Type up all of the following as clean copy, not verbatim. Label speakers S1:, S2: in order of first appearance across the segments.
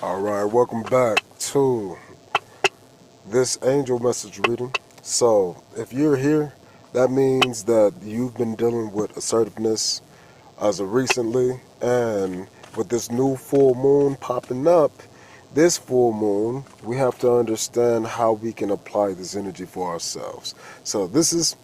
S1: All right, welcome back to this angel message reading. So, if you're here, that means that you've been dealing with assertiveness as of recently, and with this new full moon popping up, this full moon, we have to understand how we can apply this energy for ourselves. So, this is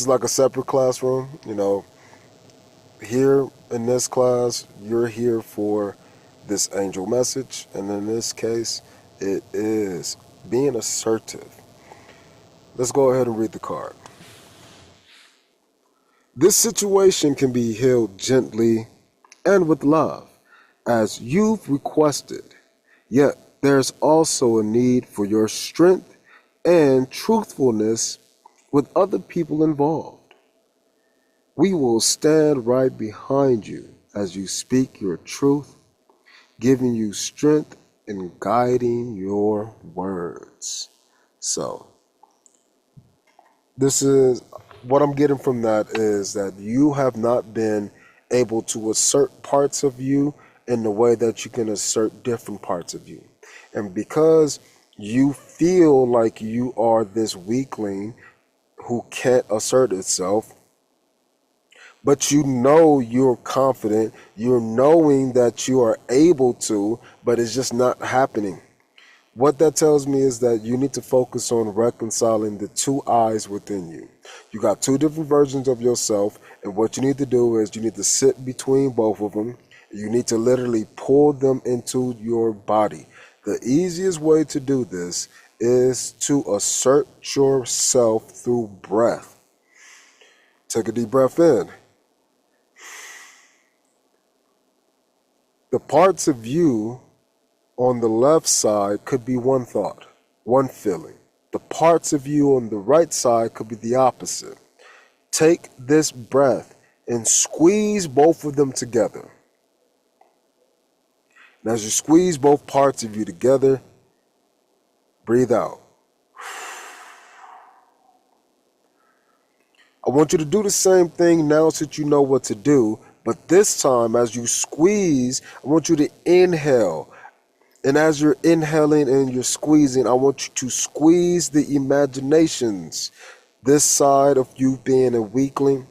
S1: like a separate classroom, here in this class, you're here for this angel message, and in this case, it is being assertive. Let's go ahead and read the card. This situation can be healed gently and with love, as you've requested, yet there's also a need for your strength and truthfulness with other people involved. We will stand right behind you as you speak your truth, giving you strength and guiding your words. So, this is what I'm getting from that is that you have not been able to assert parts of you in the way that you can assert different parts of you. And because you feel like you are this weakling who can't assert itself, but you know you're confident, you're knowing that you are able to, but it's just not happening. What that tells me is that you need to focus on reconciling the two eyes within you. You got two different versions of yourself, and what you need to do is you need to sit between both of them. You need to literally pull them into your body. The easiest way to do this is to assert yourself through breath. Take a deep breath in. The parts of you on the left side could be one thought, one feeling. The parts of you on the right side could be the opposite. Take this breath and squeeze both of them together. And as you squeeze both parts of you together, breathe out. I want you to do the same thing now that you know what to do, but this time as you squeeze, I want you to inhale. And as you're inhaling and you're squeezing, I want you to squeeze the imaginations. This side of you being a weakling,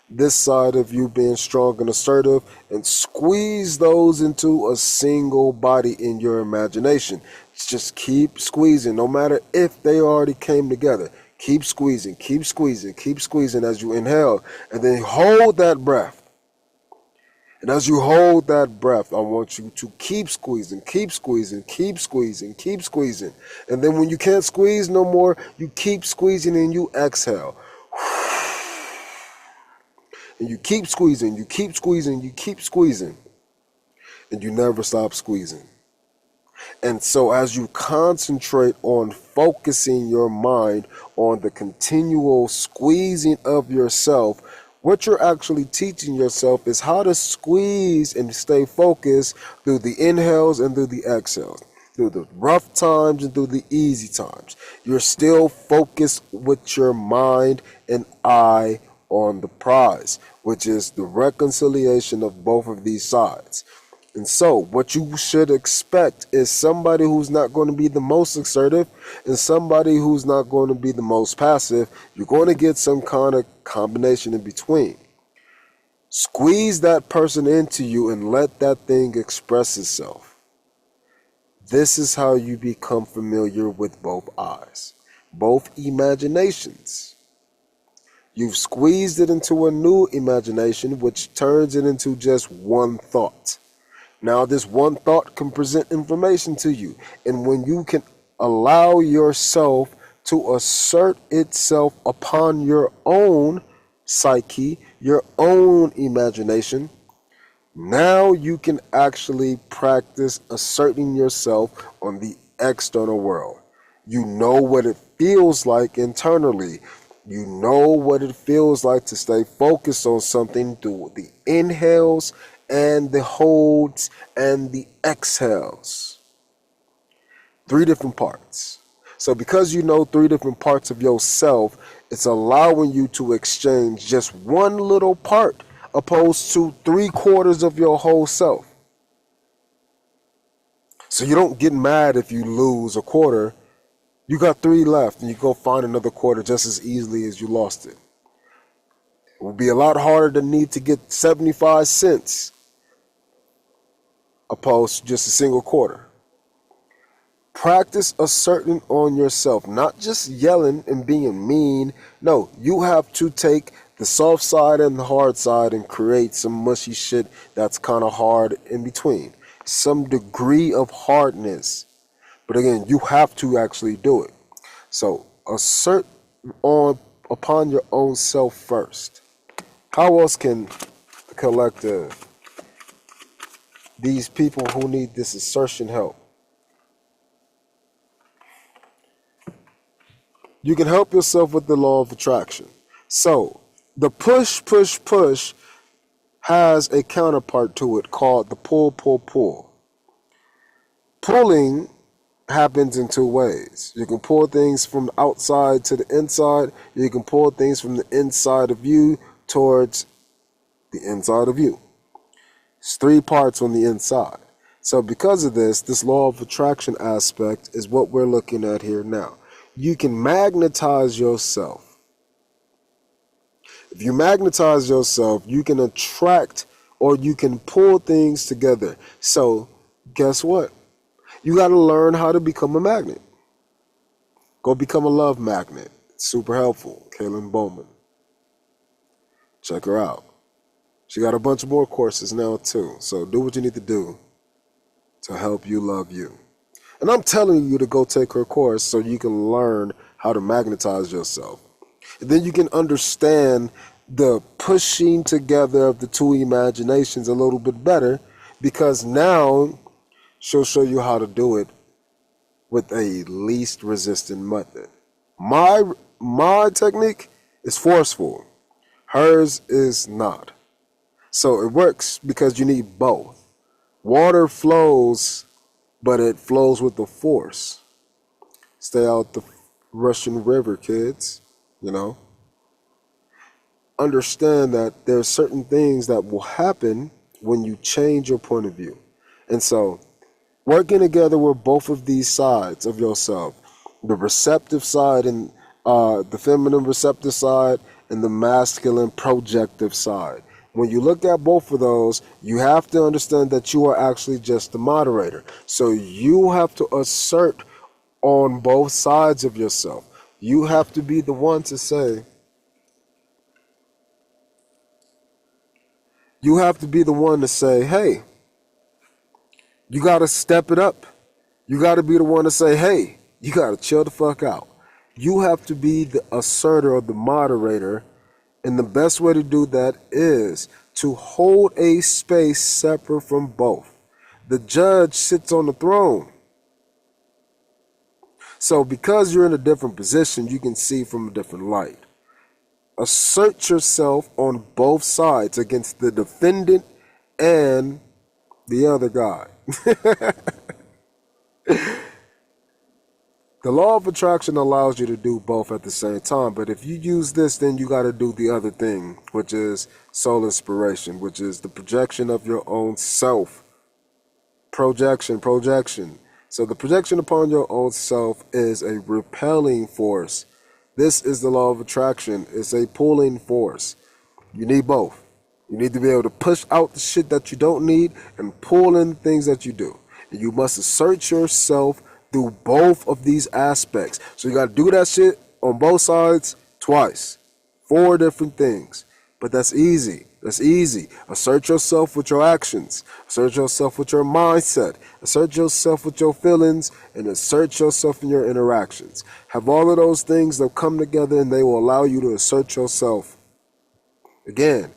S1: this side of you being strong and assertive, and squeeze those into a single body in your imagination. Just keep squeezing, no matter if they already came together. Keep squeezing, keep squeezing, keep squeezing as you inhale, and then hold that breath. And as you hold that breath, I want you to keep squeezing, keep squeezing, keep squeezing, keep squeezing. And then when you can't squeeze no more, you keep squeezing and you exhale. And you keep squeezing, you keep squeezing, you keep squeezing. And you never stop squeezing. And so as you concentrate on focusing your mind on the continual squeezing of yourself, what you're actually teaching yourself is how to squeeze and stay focused through the inhales and through the exhales, through the rough times and through the easy times. You're still focused with your mind and eye on the prize, which is the reconciliation of both of these sides. And so what you should expect is somebody who's not going to be the most assertive and somebody who's not going to be the most passive. You're going to get some kind of combination in between. Squeeze that person into you and let that thing express itself. This is how you become familiar with both eyes, both imaginations. You've squeezed it into a new imagination, which turns it into just one thought. Now, this one thought can present information to you. And when you can allow yourself to assert itself upon your own psyche, your own imagination, now you can actually practice asserting yourself on the external world. You know what it feels like internally. You know what it feels like to stay focused on something through the inhales and the holds and the exhales. 3 different parts. So because you know 3 different parts of yourself, it's allowing you to exchange just one little part opposed to 3/4 of your whole self. So you don't get mad if you lose a quarter. You got 3 left and you go find another quarter just as easily as you lost it. It will be a lot harder to need to get 75 cents opposed to just a single quarter. Practice asserting on yourself, not just yelling and being mean. No, you have to take the soft side and the hard side and create some mushy shit that's kind of hard in between. Some degree of hardness. But again, you have to actually do it. So assert upon your own self first. How else can the collective, these people who need this assertion help? You can help yourself with the law of attraction. So the push, push, push has a counterpart to it called the pull, pull, pull. Pulling happens in 2 ways. You can pull things from the outside to the inside. You can pull things from the inside of you towards the inside of you. It's 3 parts on the inside. So because of this law of attraction aspect is what we're looking at here now. You can magnetize yourself. If you magnetize yourself, you can attract or you can pull things together. So guess what? You got to learn how to become a magnet. Go become a love magnet. It's super helpful. Kaylin Bowman. Check her out. She got a bunch of more courses now too. So do what you need to do to help you love you. And I'm telling you to go take her course so you can learn how to magnetize yourself. And then you can understand the pushing together of the 2 imaginations a little bit better, because now she'll show you how to do it with a least resistant method. My technique is forceful. Hers is not. So it works because you need both. Water flows, but it flows with the force. Stay out the Russian River, kids. You know. Understand that there are certain things that will happen when you change your point of view. And so working together with both of these sides of yourself, the receptive side and the feminine receptive side and the masculine projective side. When you look at both of those, you have to understand that you are actually just the moderator. So you have to assert on both sides of yourself. You have to be the one to say, hey, you got to step it up. You got to be the one to say, hey, you got to chill the fuck out. You have to be the asserter or the moderator. And the best way to do that is to hold a space separate from both. The judge sits on the throne. So because you're in a different position, you can see from a different light. Assert yourself on both sides against the defendant and the other guy. The law of attraction allows you to do both at the same time, but if you use this, then you got to do the other thing, which is soul inspiration, which is the projection of your own self. Projection. So the projection upon your own self is a repelling force. This is the law of attraction. It's a pulling force. You need both. You need to be able to push out the shit that you don't need and pull in things that you do. And you must assert yourself through both of these aspects. So you got to do that shit on both sides twice. 4 different things. But that's easy. That's easy. Assert yourself with your actions. Assert yourself with your mindset. Assert yourself with your feelings. And assert yourself in your interactions. Have all of those things that come together and they will allow you to assert yourself. Again,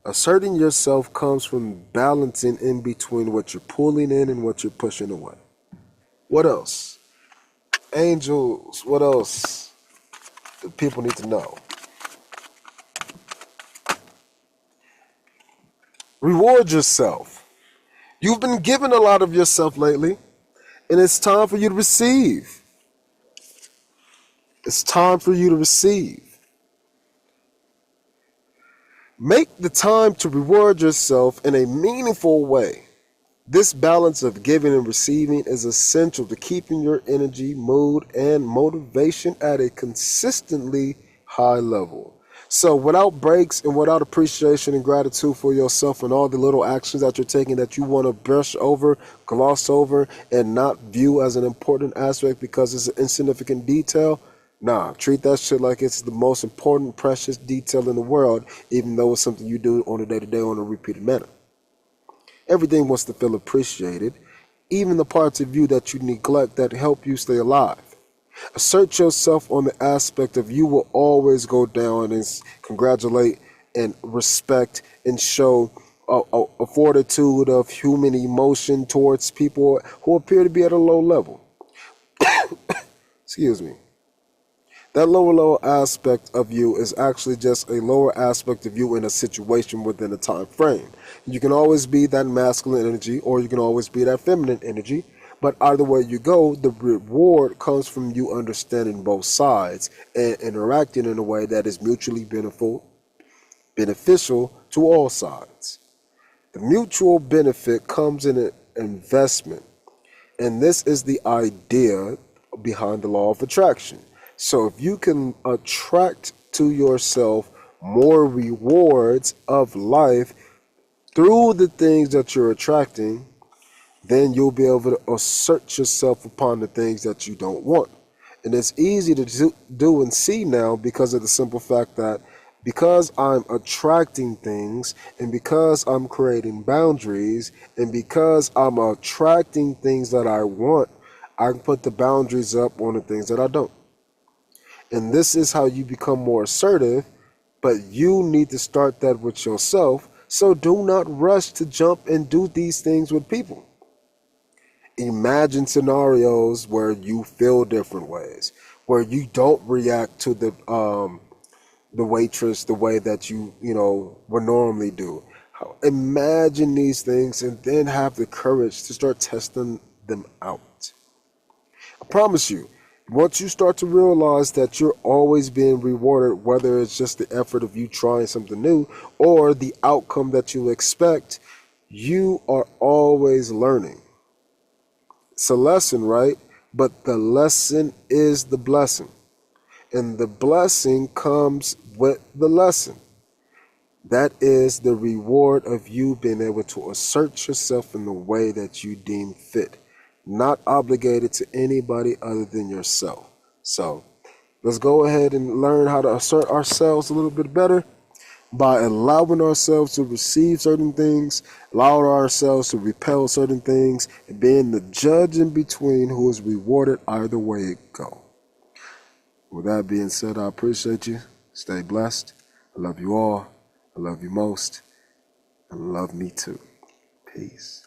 S1: asserting yourself comes from balancing in between what you're pulling in and what you're pushing away. What else? Angels, what else do people need to know? Reward yourself. You've been given a lot of yourself lately, and it's time for you to receive. It's time for you to receive. Make the time to reward yourself in a meaningful way. This balance of giving and receiving is essential to keeping your energy, mood, and motivation at a consistently high level. So without breaks and without appreciation and gratitude for yourself and all the little actions that you're taking that you want to brush over, gloss over, and not view as an important aspect because it's an insignificant detail, nah, treat that shit like it's the most important, precious detail in the world, even though it's something you do on a day-to-day on a repeated manner. Everything wants to feel appreciated, even the parts of you that you neglect that help you stay alive. Assert yourself on the aspect of you will always go down and congratulate and respect and show a fortitude of human emotion towards people who appear to be at a low level. Excuse me. That lower aspect of you is actually just a lower aspect of you in a situation within a time frame. You can always be that masculine energy or you can always be that feminine energy, but either way you go, the reward comes from you understanding both sides and interacting in a way that is mutually beneficial to all sides. The mutual benefit comes in an investment, and this is the idea behind the law of attraction. So if you can attract to yourself more rewards of life through the things that you're attracting, then you'll be able to assert yourself upon the things that you don't want. And it's easy to do and see now because of the simple fact that because I'm attracting things and because I'm creating boundaries and because I'm attracting things that I want, I can put the boundaries up on the things that I don't. And this is how you become more assertive, but you need to start that with yourself. So do not rush to jump and do these things with people. Imagine scenarios where you feel different ways, where you don't react to the waitress the way that you would normally do. Imagine these things and then have the courage to start testing them out. I promise you, once you start to realize that you're always being rewarded, whether it's just the effort of you trying something new or the outcome that you expect, you are always learning. It's a lesson, right? But the lesson is the blessing. And the blessing comes with the lesson. That is the reward of you being able to assert yourself in the way that you deem fit, not obligated to anybody other than yourself. So let's go ahead and learn how to assert ourselves a little bit better by allowing ourselves to receive certain things, allowing ourselves to repel certain things, and being the judge in between who is rewarded either way it go. With that being said, I appreciate you. Stay blessed. I love you all. I love you most. And love me too. Peace.